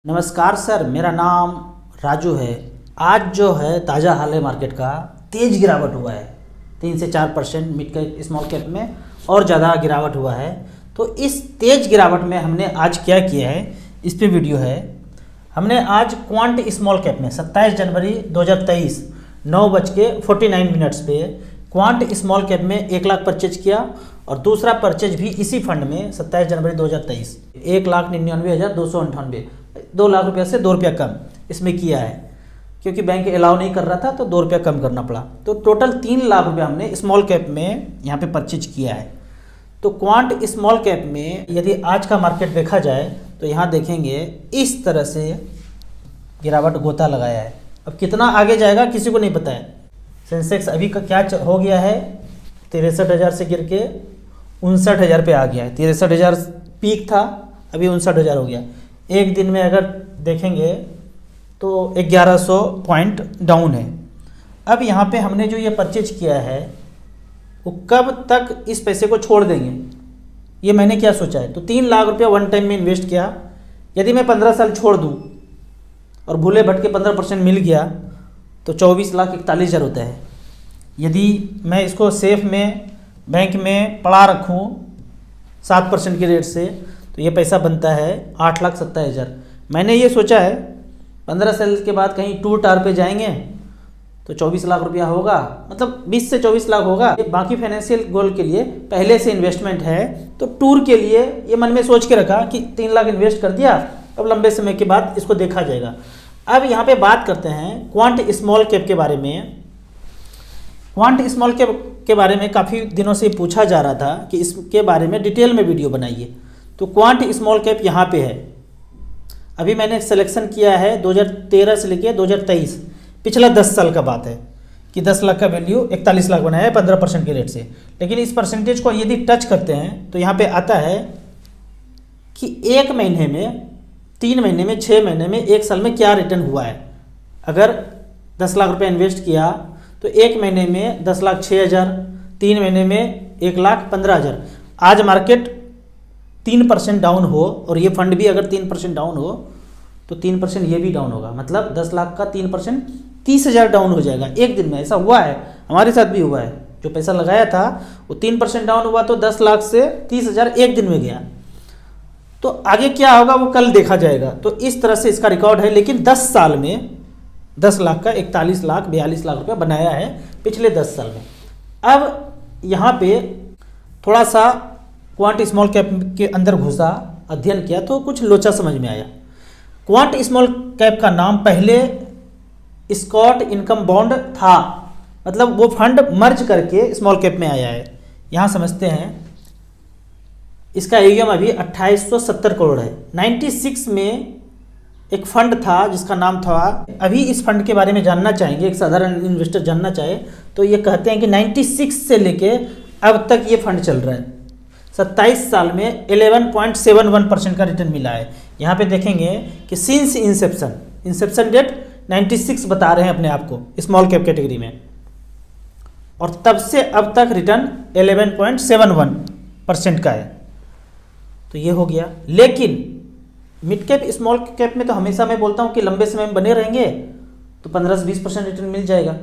नमस्कार सर, मेरा नाम राजू है। आज जो है ताज़ा हाल है मार्केट का, तेज़ गिरावट हुआ है 3 से 4% मिड कैप स्मॉल कैप में और ज़्यादा गिरावट हुआ है। तो इस तेज़ गिरावट में हमने आज क्या किया है, इस पे वीडियो है। हमने आज क्वांट स्मॉल कैप में 27 जनवरी 2023 9:49 पे क्वांट स्मॉल कैप में 1 लाख परचेज किया और दूसरा परचेज भी इसी फंड में 27 जनवरी 2023 1,99,298, 2 लाख रुपया से 2 रुपया कम इसमें किया है, क्योंकि बैंक अलाउ नहीं कर रहा था तो 2 रुपया कम करना पड़ा। तो टोटल 3 लाख रुपया हमने स्मॉल कैप में यहाँ पे परचेज किया है। तो क्वांट स्मॉल कैप में यदि आज का मार्केट देखा जाए तो यहाँ देखेंगे इस तरह से गिरावट गोता लगाया है। अब कितना आगे जाएगा किसी को नहीं पता है। सेंसेक्स अभी का क्या हो गया है, 63,000 से गिर के 59,000 पे आ गया है। 63,000 पीक था, अभी 59,000 हो गया। एक दिन में अगर देखेंगे तो 1100 पॉइंट डाउन है। अब यहाँ पे हमने जो ये परचेज किया है वो कब तक इस पैसे को छोड़ देंगे, ये मैंने क्या सोचा है। तो 3 लाख रुपया वन टाइम में इन्वेस्ट किया। यदि मैं 15 साल छोड़ दूँ और भूले भटके 15% मिल गया तो 24,41,000 होता है। यदि मैं इसको सेफ में बैंक में पड़ा रखूँ 7% के रेट से तो ये पैसा बनता है 8,70,000। मैंने ये सोचा है 15 साल के बाद कहीं टूर टार पे जाएंगे तो 24 लाख रुपया होगा, मतलब 20 से 24 लाख होगा। ये बाकी फाइनेंशियल गोल के लिए पहले से इन्वेस्टमेंट है। तो टूर के लिए ये मन में सोच के रखा कि 3 लाख इन्वेस्ट कर दिया, अब लंबे समय के बाद इसको देखा जाएगा। अब यहाँ पे बात करते हैं क्वांट स्मॉल कैप के बारे में। क्वांट स्मॉल कैप के बारे में काफ़ी दिनों से पूछा जा रहा था कि इसके बारे में डिटेल में वीडियो बनाइए। तो क्वांट स्मॉल कैप यहाँ पे है। अभी मैंने सिलेक्शन किया है 2013 से लेके 2023, पिछला 10 साल का बात है कि 10 लाख का वैल्यू 41 लाख बनाया है 15% के रेट से। लेकिन इस परसेंटेज को यदि टच करते हैं तो यहाँ पे आता है कि 1 महीने में, 3 महीने में, 6 महीने में, 1 साल में क्या रिटर्न हुआ है। अगर 10 लाख रुपये इन्वेस्ट किया तो 1 महीने में 10,06,000, 3 महीने में 1,15,000। आज मार्केट 3% डाउन हो और ये फंड भी अगर 3% डाउन हो तो 3% ये भी डाउन होगा, मतलब 10 लाख का 3% 30,000 डाउन हो जाएगा एक दिन में। ऐसा हुआ है, हमारे साथ भी हुआ है। जो पैसा लगाया था वो 3% डाउन हुआ तो 10 लाख से 30,000 एक दिन में गया। तो आगे क्या होगा वो कल देखा जाएगा। तो इस तरह से इसका रिकॉर्ड है। लेकिन 10 साल में 10 लाख का 41 लाख 42 लाख रुपया बनाया है पिछले 10 साल में। अब यहाँ पे थोड़ा सा क्वांट स्मॉल कैप के अंदर घुसा, अध्ययन किया तो कुछ लोचा समझ में आया। क्वांट स्मॉल कैप का नाम पहले स्कॉट इनकम बॉन्ड था, मतलब वो फंड मर्ज करके स्मॉल कैप में आया है। यहाँ समझते हैं। इसका AUM अभी 2870 करोड़ है। 96 में एक फंड था जिसका नाम था, अभी इस फंड के बारे में जानना चाहेंगे, एक साधारण इन्वेस्टर जानना चाहे तो ये कहते हैं कि 96 से लेके अब तक ये फंड चल रहा है। 27 साल में 11.71% का रिटर्न मिला है। यहाँ पे देखेंगे कि सिंस इंसेप्शन डेट 96 बता रहे हैं अपने आप को स्मॉल कैप कैटेगरी में, और तब से अब तक रिटर्न 11.71% का है। तो ये हो गया। लेकिन मिड कैप स्मॉल कैप में तो हमेशा मैं बोलता हूँ कि लंबे समय में बने रहेंगे तो 15 से 20% रिटर्न मिल जाएगा।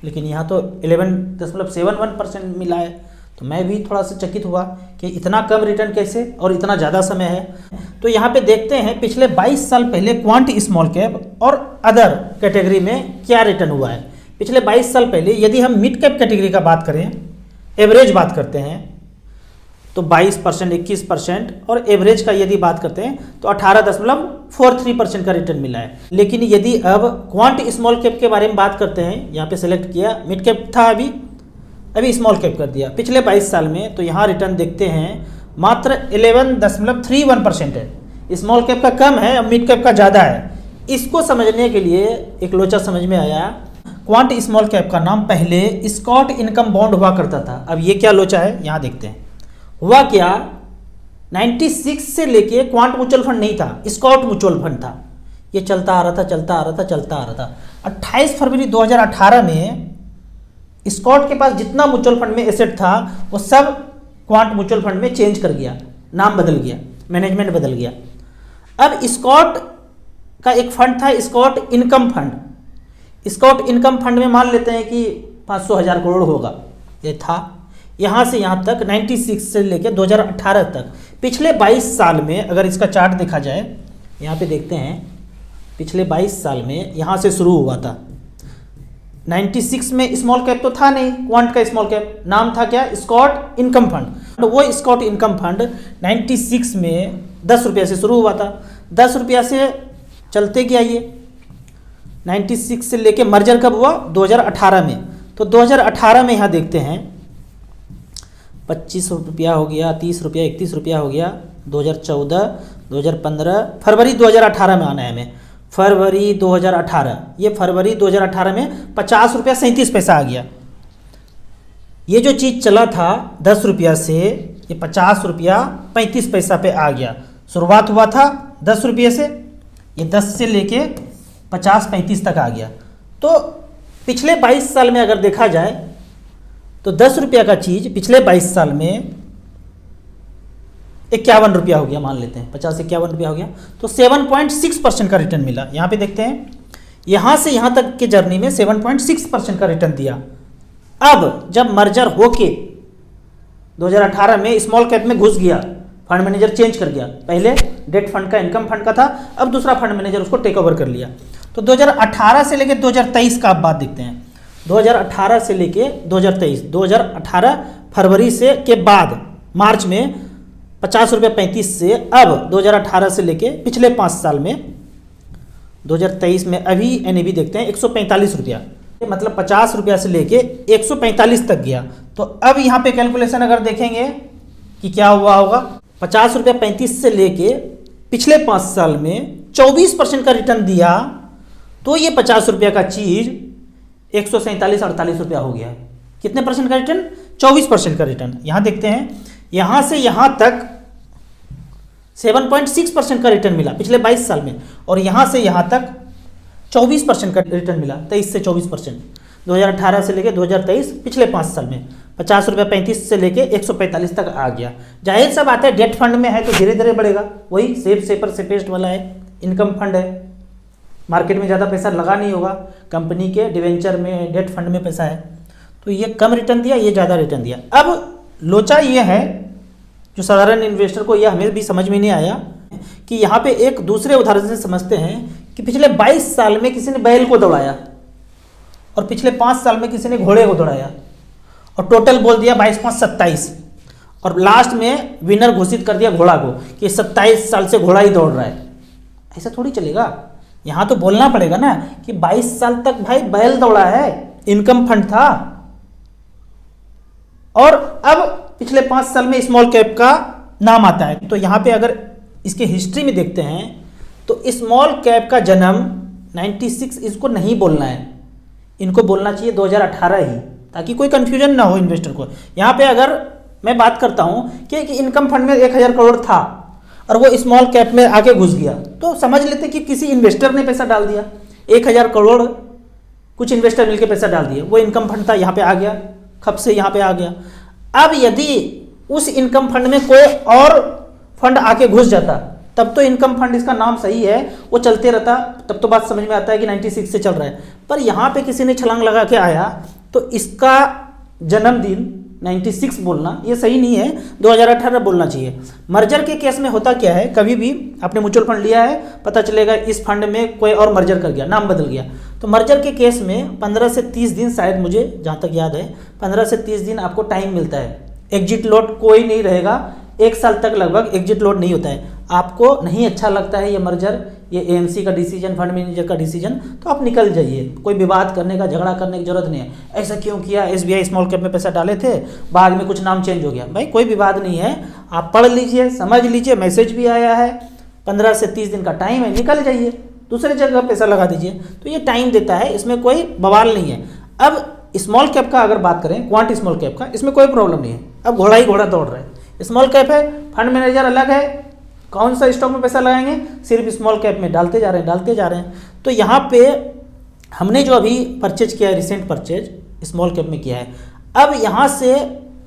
लेकिन यहाँ तो 11.71% मिला है। तो मैं भी थोड़ा सा चकित हुआ कि इतना कम रिटर्न कैसे और इतना ज़्यादा समय है। तो यहाँ पे देखते हैं पिछले 22 साल पहले क्वांट स्मॉल कैप और अदर कैटेगरी में क्या रिटर्न हुआ है। पिछले 22 साल पहले यदि हम मिड कैप कैटेगरी का बात करें, एवरेज बात करते हैं तो 22%, 21%, और एवरेज का यदि बात करते हैं तो 18.43% का रिटर्न मिला है। लेकिन यदि अब क्वांट स्मॉल कैप के बारे में बात करते हैं, यहाँ पे सेलेक्ट किया, मिड कैप था अभी स्मॉल कैप कर दिया पिछले 22 साल में, तो यहाँ रिटर्न देखते हैं मात्र 11.31% है। स्मॉल कैप का कम है और मिड कैप का ज़्यादा है। इसको समझने के लिए एक लोचा समझ में आया। क्वांट स्मॉल कैप का नाम पहले स्कॉट इनकम बॉन्ड हुआ करता था। अब ये क्या लोचा है यहाँ देखते हैं। हुआ क्या, 96 से लेके क्वांट म्यूचुअल फंड नहीं था, स्कॉट म्यूचुअल फंड था। ये चलता आ रहा था। 28 फरवरी 2018 में स्कॉट के पास जितना म्यूचुअल फंड में एसेट था वो सब क्वांट म्यूचुअल फंड में चेंज कर गया, नाम बदल गया, मैनेजमेंट बदल गया। अब स्कॉट का एक फंड था Scott income fund. Scott income fund में मान लेते हैं कि 500,000 करोड़ होगा, ये था। यहाँ से यहाँ तक 96 से लेकर 2018 तक पिछले 22 साल में अगर इसका चार्ट देखा जाए, यहाँ पे देखते हैं पिछले 22 साल में यहाँ से शुरू हुआ था। 96 में स्मॉल कैप तो था नहीं, क्वांट का स्मॉल कैप नाम था क्या, स्कॉट इनकम फंड। तो वो स्कॉट इनकम फंड 96 में 10 रुपये से शुरू हुआ था, 10 रुपया से चलते गया ये 96 से लेके मर्जर कब हुआ 2018 में। तो 2018 में यहाँ देखते हैं 25 रुपया हो गया, 30 रुपया, 31 रुपया हो गया, 2014, 2015, फरवरी 2018 में आना है हमें, फरवरी 2018, ये फरवरी 2018 में 50 रुपया 37 पैसा आ गया। ये जो चीज़ चला था 10 रुपया से ये 50 रुपया 35 पैसा पे आ गया। शुरुआत हुआ था 10 रुपये से, ये 10 से लेके 50-35 तक आ गया। तो पिछले 22 साल में अगर देखा जाए तो 10 रुपया का चीज़ पिछले 22 साल में 51 रुपया हो गया, मान लेते हैं 50-51 रुपया हो गया, तो 7.6% का रिटर्न मिला। यहाँ पे देखते हैं यहाँ से यहाँ तक के जर्नी में 7.6% का रिटर्न दिया। अब जब मर्जर होके 2018 में स्मॉल कैप में घुस गया, फंड मैनेजर चेंज कर गया, पहले डेट फंड का इनकम फंड का था, अब दूसरा फंड मैनेजर उसको टेक ओवर कर लिया। तो 2018 से लेके 2023 का आप बात देखते हैं, 2018 से लेके 2023, 2018 फरवरी से के बाद मार्च में 50 रुपये 35 से अब 2018 से लेके पिछले 5 साल में 2023 में अभी NAV देखते हैं 145 रुपया, मतलब 50 रुपया से लेके 145 तक गया। तो अब यहाँ पे कैलकुलेशन अगर देखेंगे कि क्या हुआ होगा, 50 रुपया 35 से लेके पिछले 5 साल में 24% का रिटर्न दिया, तो ये 50 रुपया का चीज़ 147-48 रुपया हो गया। कितने परसेंट का रिटर्न, 24% का रिटर्न। यहाँ देखते हैं यहाँ से यहाँ तक 7.6% का रिटर्न मिला पिछले 22 साल में, और यहाँ से यहाँ तक 24% का रिटर्न मिला, 23 से 24%, 2018 से लेके 2023 पिछले 5 साल में 50 रुपये 35 से लेके 145 तक आ गया। जाहिर सा बात है डेट फंड में है तो धीरे धीरे बढ़ेगा, वही सेफ सेपर सेफेस्ट वाला है, इनकम फंड है, मार्केट में ज़्यादा पैसा लगा नहीं होगा, कंपनी के डिवेंचर में डेट फंड में पैसा है, तो ये कम रिटर्न दिया, ये ज़्यादा रिटर्न दिया। अब लोचा ये है जो साधारण इन्वेस्टर को यह हमें भी समझ में नहीं आया कि यहाँ पे एक दूसरे उदाहरण से समझते हैं कि पिछले 22 साल में किसी ने बैल को दौड़ाया और पिछले 5 साल में किसी ने घोड़े को दौड़ाया और टोटल बोल दिया 22-5-27, और लास्ट में विनर घोषित कर दिया घोड़ा को कि 27 साल से घोड़ा ही दौड़ रहा है। ऐसा थोड़ी चलेगा, यहाँ तो बोलना पड़ेगा ना कि 22 साल तक भाई बैल दौड़ा है, इनकम फंड था, और अब पिछले 5 साल में स्मॉल कैप का नाम आता है। तो यहाँ पे अगर इसके हिस्ट्री में देखते हैं तो स्मॉल कैप का जन्म 96 इसको नहीं बोलना है, इनको बोलना चाहिए 2018 ही, ताकि कोई कंफ्यूजन ना हो इन्वेस्टर को। यहाँ पे अगर मैं बात करता हूँ कि इनकम फंड में 1000 करोड़ था और वो स्मॉल कैप में आके घुस गया, तो समझ लेते कि किसी इन्वेस्टर ने पैसा डाल दिया, 1000 करोड़ कुछ इन्वेस्टर मिलकर पैसा डाल दिया, वो इनकम फंड था, यहाँ पे आ गया, खप से यहाँ पे आ गया। अब यदि उस इनकम फंड में कोई और फंड आके घुस जाता तब तो इनकम फंड इसका नाम सही है, वो चलते रहता, तब तो बात समझ में आता है कि 96 से चल रहा है। पर यहाँ पे किसी ने छलांग लगा के आया तो इसका जन्मदिन 96 बोलना ये सही नहीं है, 2018 बोलना चाहिए। मर्जर के केस में होता क्या है, कभी भी आपने म्यूचुअल फंड लिया है, पता चलेगा इस फंड में कोई और मर्जर कर गया, नाम बदल गया, तो मर्जर के केस में 15 से 30 दिन, शायद मुझे जहाँ तक याद है 15 से 30 दिन आपको टाइम मिलता है। एग्जिट लोड कोई नहीं रहेगा, 1 साल तक लगभग एग्जिट लोड नहीं होता है। आपको नहीं अच्छा लगता है ये मर्जर, ये AMC का डिसीजन, फंड मैनेजर का डिसीजन, तो आप निकल जाइए, कोई विवाद करने का, झगड़ा करने की जरूरत नहीं है। ऐसा क्यों किया, SBI स्मॉल कैप में पैसा डाले थे, बाद में कुछ नाम चेंज हो गया, भाई कोई विवाद नहीं है, आप पढ़ लीजिए, समझ लीजिए, मैसेज भी आया है, 15 से 30 दिन का टाइम है, निकल जाइए, दूसरे जगह पैसा लगा दीजिए, तो ये टाइम देता है, इसमें कोई बवाल नहीं है। अब स्मॉल कैप का अगर बात करें, क्वांट स्मॉल कैप का, इसमें कोई प्रॉब्लम नहीं है, अब घोड़ा ही घोड़ा दौड़ रहा है। स्मॉल कैप है, फंड मैनेजर अलग है, कौन सा स्टॉक में पैसा लगाएंगे, सिर्फ स्मॉल कैप में डालते जा रहे हैं। तो यहाँ पे हमने जो अभी परचेज किया है, रिसेंट परचेज स्मॉल कैप में किया है, अब यहाँ से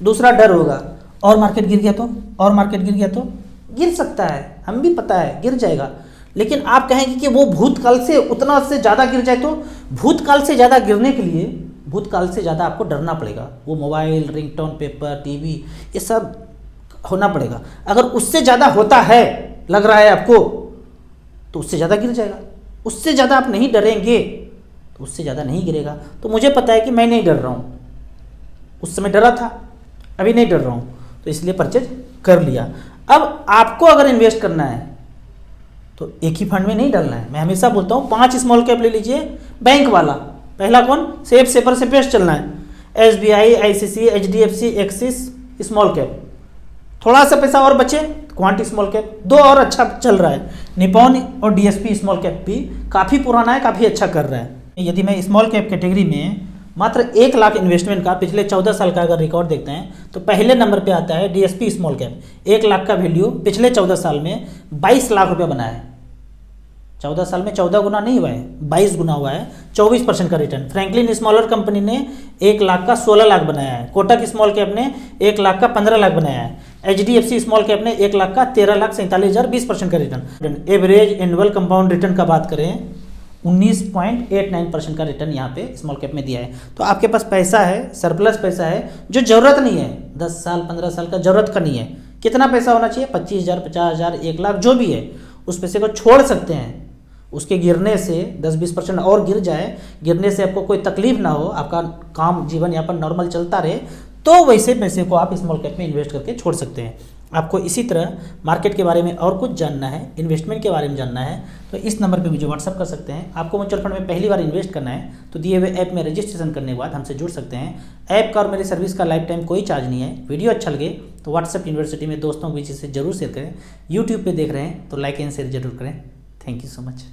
दूसरा डर होगा, और मार्केट गिर गया तो, और मार्केट गिर गया तो गिर सकता है, हम भी पता है गिर जाएगा, लेकिन आप कहेंगे कि वो भूतकाल से उतना से ज़्यादा गिर जाए, तो भूतकाल से ज़्यादा गिरने के लिए भूतकाल से ज़्यादा आपको डरना पड़ेगा। वो मोबाइल, रिंगटोन, पेपर, टीवी, ये सब होना पड़ेगा। अगर उससे ज़्यादा होता है, लग रहा है आपको, तो उससे ज़्यादा गिर जाएगा। उससे ज़्यादा आप नहीं डरेंगे तो उससे ज़्यादा नहीं गिरेगा। तो मुझे पता है कि मैं नहीं डर रहा हूँ, उस समय डरा था, अभी नहीं डर रहा हूँ, तो इसलिए परचेज कर लिया। अब आपको अगर इन्वेस्ट करना है तो एक ही फंड में नहीं डालना है। मैं हमेशा बोलता हूँ 5 स्मॉल कैप ले लीजिए, बैंक वाला। पहला कौन? सेफ सेपर से बेस्ट चलना है, SBI, ICICI, HDFC, axis, small cap. थोड़ा सा पैसा और बचे, क्वांट स्मॉल कैप। 2 और अच्छा चल रहा है, निपॉन और DSP स्मॉल कैप भी काफ़ी पुराना है, काफ़ी अच्छा कर रहा है। यदि मैं स्मॉल कैप कैटेगरी में मात्र 1 लाख इन्वेस्टमेंट का पिछले 14 साल का अगर रिकॉर्ड देखते हैं तो पहले नंबर पे आता है DSP स्मॉल कैप। 1 लाख का वैल्यू पिछले 14 साल में 22 लाख रुपए बना है। 14 साल में 14 गुना नहीं हुआ है, 22 गुना हुआ है, 24% का रिटर्न। फ्रैंकलिन स्मॉलर कंपनी ने 1 लाख का 16 लाख बनाया है। कोटक स्मॉल कैप ने 1 लाख का 15 लाख बनाया है। HDFC स्मॉल कैप ने 1 लाख का 13,47,000, 20% का return. Average annual compound return का बात करें 19.89% का रिटर्न यहाँ पे स्मॉल कैप में दिया है। तो आपके पास पैसा है, सरप्लस पैसा है, जो ज़रूरत नहीं है, 10 साल 15 साल का ज़रूरत का नहीं है। कितना पैसा होना चाहिए? 25,000, 50,000, 1 लाख, जो भी है, उस पैसे को छोड़ सकते हैं। उसके गिरने से 10-20% और गिर जाए, गिरने से आपको कोई तकलीफ ना हो, आपका काम जीवन यापन नॉर्मल चलता रहे, तो वैसे पैसे को आप स्मॉल कैप में इन्वेस्ट करके छोड़ सकते हैं। आपको इसी तरह मार्केट के बारे में और कुछ जानना है, इन्वेस्टमेंट के बारे में जानना है, तो इस नंबर पे मुझे व्हाट्सअप कर सकते हैं। आपको म्यूचुअल फंड में पहली बार इन्वेस्ट करना है तो दिए हुए ऐप में रजिस्ट्रेशन करने के बाद हमसे जुड़ सकते हैं। ऐप का और मेरी सर्विस का लाइफ टाइम कोई चार्ज नहीं है। वीडियो अच्छा लगे तो व्हाट्सएप यूनिवर्सिटी में दोस्तों के बीच से जरूर शेयर करें। यूट्यूब पर देख रहे हैं तो लाइक एंड शेयर जरूर करें। Thank you so much.